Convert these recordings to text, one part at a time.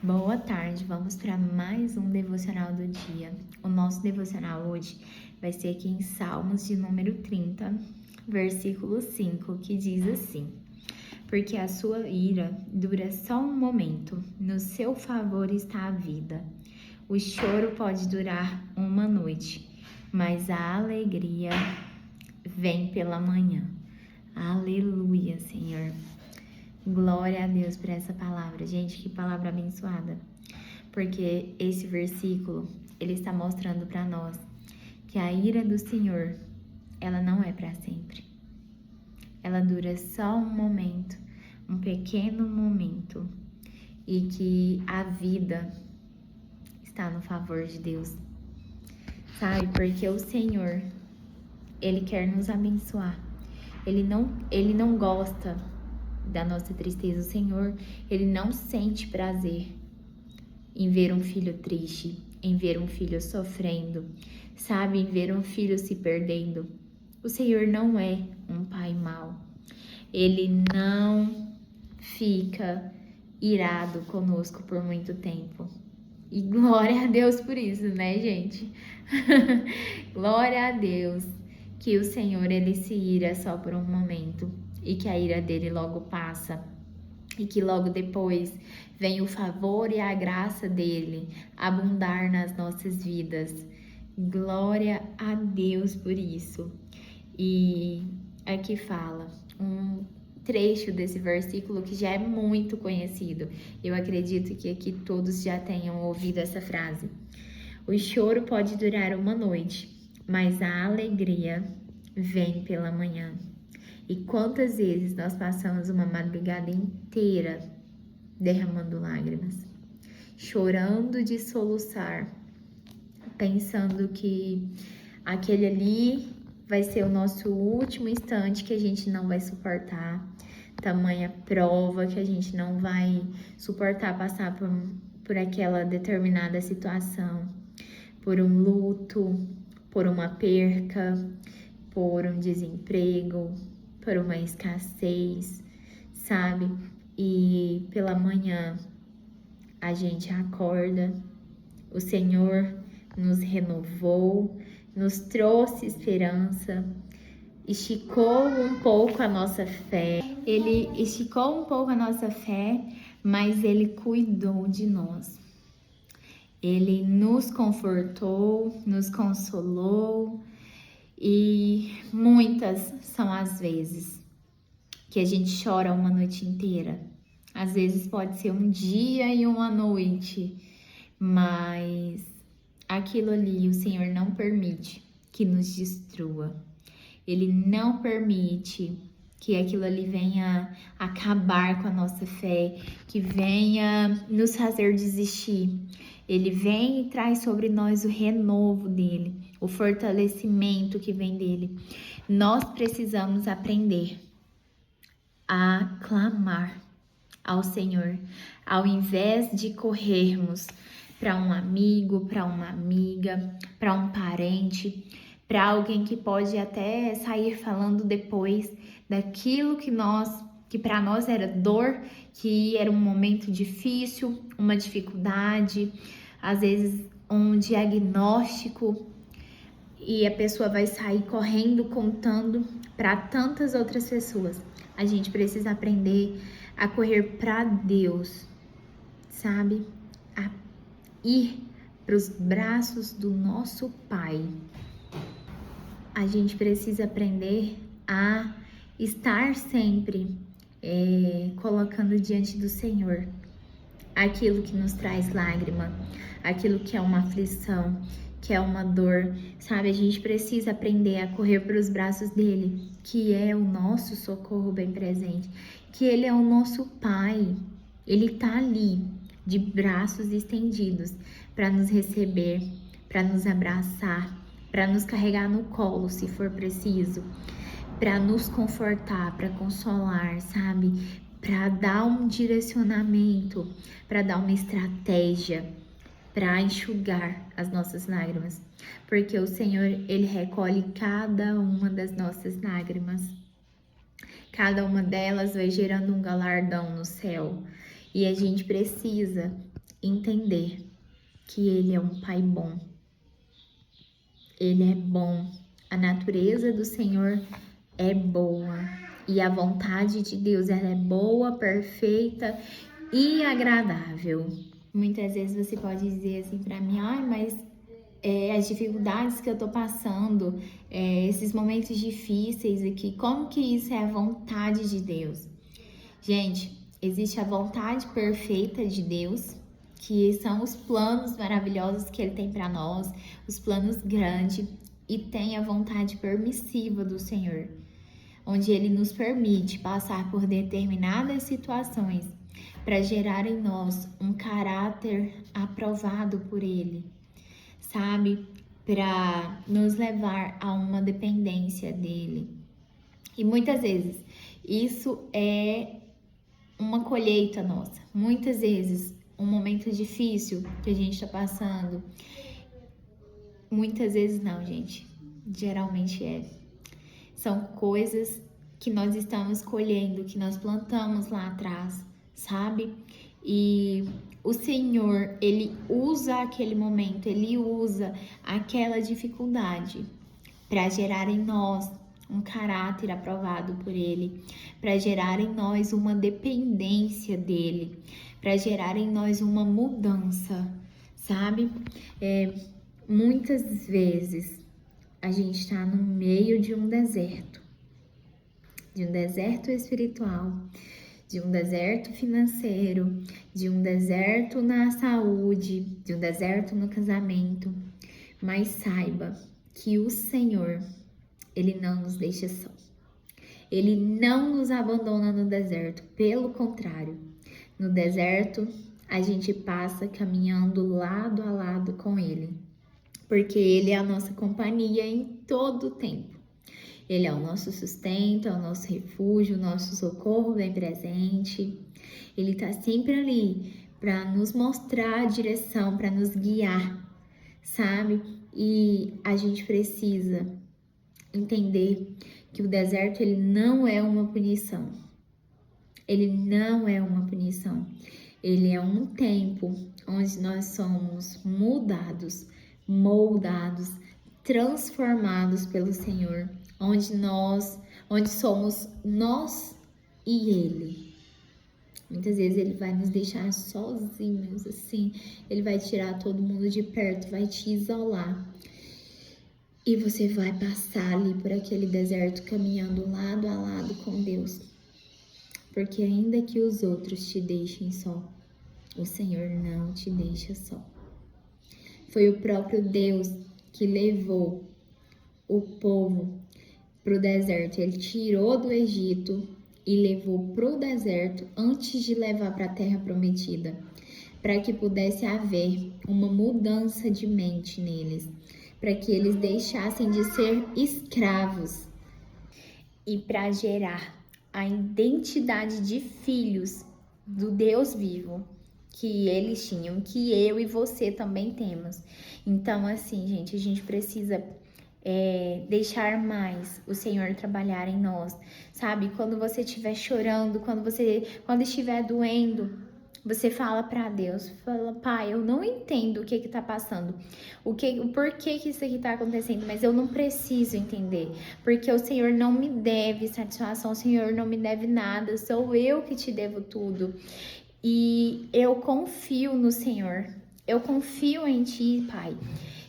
Boa tarde, vamos para mais um devocional do dia. O nosso devocional hoje vai ser aqui em Salmos de número 30, versículo 5, que diz assim: Porque a sua ira dura só um momento, no seu favor está a vida. O choro pode durar uma noite, mas a alegria vem pela manhã. Aleluia, Senhor. Glória a Deus por essa palavra. Gente, que palavra abençoada. Porque esse versículo, ele está mostrando para nós que a ira do Senhor, ela não é para sempre. Ela dura só um momento, um pequeno momento. E que a vida está no favor de Deus. Sabe? Porque o Senhor, ele quer nos abençoar. Ele não gosta da nossa tristeza. O Senhor, ele não sente prazer em ver um filho triste, em ver um filho sofrendo, sabe, em ver um filho se perdendo. O Senhor não é um pai mau. Ele não fica irado conosco por muito tempo. E glória a Deus por isso, né, gente? Glória a Deus que o Senhor, ele se ira só por um momento e que a ira dele logo passa e que logo depois vem o favor e a graça dele abundar nas nossas vidas. Glória a Deus por isso. E aqui fala um trecho desse versículo que já é muito conhecido. Eu acredito que aqui todos já tenham ouvido essa frase. O choro pode durar uma noite, mas a alegria vem pela manhã. E quantas vezes nós passamos uma madrugada inteira derramando lágrimas, chorando de soluçar, pensando que aquele ali vai ser o nosso último instante que a gente não vai suportar, tamanha prova que a gente não vai suportar passar por aquela determinada situação, por um luto, por uma perca, por um desemprego, por uma escassez, sabe? E pela manhã a gente acorda, o Senhor nos renovou, nos trouxe esperança, esticou um pouco a nossa fé. Ele esticou um pouco a nossa fé, mas Ele cuidou de nós. Ele nos confortou, nos consolou. E muitas são as vezes que a gente chora uma noite inteira. Às vezes pode ser um dia e uma noite, mas aquilo ali o Senhor não permite que nos destrua. Ele não permite que aquilo ali venha acabar com a nossa fé, que venha nos fazer desistir. Ele vem e traz sobre nós o renovo dele, o fortalecimento que vem dele. Nós precisamos aprender a clamar ao Senhor, ao invés de corrermos para um amigo, para uma amiga, para um parente, para alguém que pode até sair falando depois daquilo que para nós era dor, que era um momento difícil, uma dificuldade, às vezes um diagnóstico, e a pessoa vai sair correndo contando para tantas outras pessoas. A gente precisa aprender a correr para Deus, sabe? A ir para os braços do nosso Pai. A gente precisa aprender a estar sempre colocando diante do Senhor aquilo que nos traz lágrima, aquilo que é uma aflição, que é uma dor, sabe? A gente precisa aprender a correr para os braços dele, que é o nosso socorro bem presente, que ele é o nosso Pai. Ele tá ali, de braços estendidos, para nos receber, para nos abraçar, para nos carregar no colo, se for preciso, para nos confortar, para consolar, sabe? Para dar um direcionamento, para dar uma estratégia, para enxugar as nossas lágrimas, porque o Senhor, ele recolhe cada uma das nossas lágrimas. Cada uma delas vai gerando um galardão no céu. E a gente precisa entender que Ele é um Pai bom. Ele é bom. A natureza do Senhor é boa. E a vontade de Deus, ela é boa, perfeita e agradável. Muitas vezes você pode dizer assim para mim, mas as dificuldades que eu tô passando, esses momentos difíceis aqui, como que isso é a vontade de Deus? Gente, existe a vontade perfeita de Deus, que são os planos maravilhosos que Ele tem para nós, os planos grandes, e tem a vontade permissiva do Senhor, onde Ele nos permite passar por determinadas situações para gerar em nós um caráter aprovado por Ele, sabe? Para nos levar a uma dependência dEle. E muitas vezes isso é uma colheita nossa. Muitas vezes um momento difícil que a gente está passando. Muitas vezes não, gente. Geralmente é. São coisas que nós estamos colhendo, que nós plantamos lá atrás, sabe? E o Senhor, Ele usa aquele momento, Ele usa aquela dificuldade para gerar em nós um caráter aprovado por Ele, para gerar em nós uma dependência dEle, para gerar em nós uma mudança, sabe? Muitas vezes a gente está no meio de um deserto espiritual, de um deserto financeiro, de um deserto na saúde, de um deserto no casamento, mas saiba que o Senhor, Ele não nos deixa só. Ele não nos abandona no deserto, pelo contrário. No deserto, a gente passa caminhando lado a lado com Ele, porque Ele é a nossa companhia em todo o tempo. Ele é o nosso sustento, é o nosso refúgio, o nosso socorro bem presente. Ele está sempre ali para nos mostrar a direção, para nos guiar, sabe? E a gente precisa entender que o deserto, ele não é uma punição. Ele não é uma punição. Ele é um tempo onde nós somos mudados, moldados, transformados pelo Senhor, onde somos nós e Ele. Muitas vezes Ele vai nos deixar sozinhos, assim, Ele vai tirar todo mundo de perto, vai te isolar. E você vai passar ali por aquele deserto caminhando lado a lado com Deus. Porque ainda que os outros te deixem só, o Senhor não te deixa só. Foi o próprio Deus que levou o povo para o deserto. Ele tirou do Egito e levou para o deserto antes de levar para a terra prometida, para que pudesse haver uma mudança de mente neles, para que eles deixassem de ser escravos e para gerar a identidade de filhos do Deus vivo que eles tinham, que eu e você também temos. Então, assim, gente, a gente precisa deixar mais o Senhor trabalhar em nós, sabe? Quando você estiver chorando, quando estiver doendo, você fala para Deus, fala: Pai, eu não entendo o que tá passando, o porquê que isso aqui tá acontecendo, mas eu não preciso entender, porque o Senhor não me deve satisfação, o Senhor não me deve nada, sou eu que te devo tudo. E eu confio no Senhor, eu confio em Ti, Pai.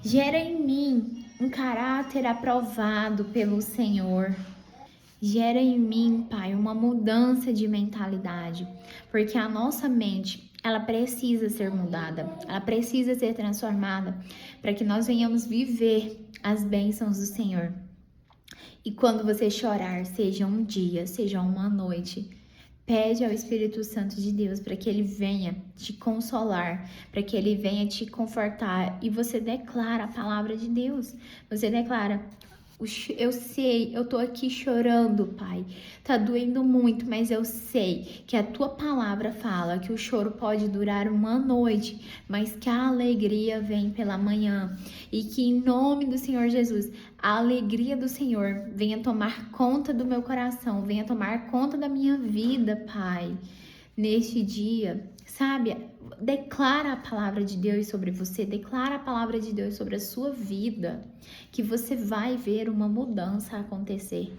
Gera em mim um caráter aprovado pelo Senhor. Gera em mim, Pai, uma mudança de mentalidade, porque a nossa mente, ela precisa ser mudada, ela precisa ser transformada para que nós venhamos viver as bênçãos do Senhor. E quando você chorar, seja um dia, seja uma noite, pede ao Espírito Santo de Deus para que Ele venha te consolar, para que Ele venha te confortar, e você declara a palavra de Deus. Você declara: eu sei, eu tô aqui chorando, Pai, tá doendo muito, mas eu sei que a Tua palavra fala que o choro pode durar uma noite, mas que a alegria vem pela manhã, e que em nome do Senhor Jesus, a alegria do Senhor venha tomar conta do meu coração, venha tomar conta da minha vida, Pai, neste dia, sabe? declara a palavra de Deus sobre você, declara a palavra de Deus sobre a sua vida, que você vai ver uma mudança acontecer.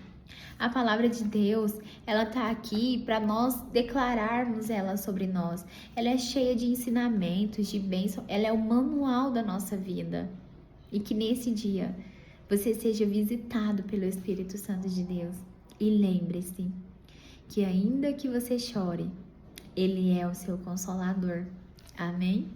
A palavra de Deus, ela tá aqui para nós declararmos ela sobre nós. Ela é cheia de ensinamentos, de bênção, ela é o manual da nossa vida. E que nesse dia você seja visitado pelo Espírito Santo de Deus. E lembre-se que ainda que você chore, Ele é o seu consolador. Amém?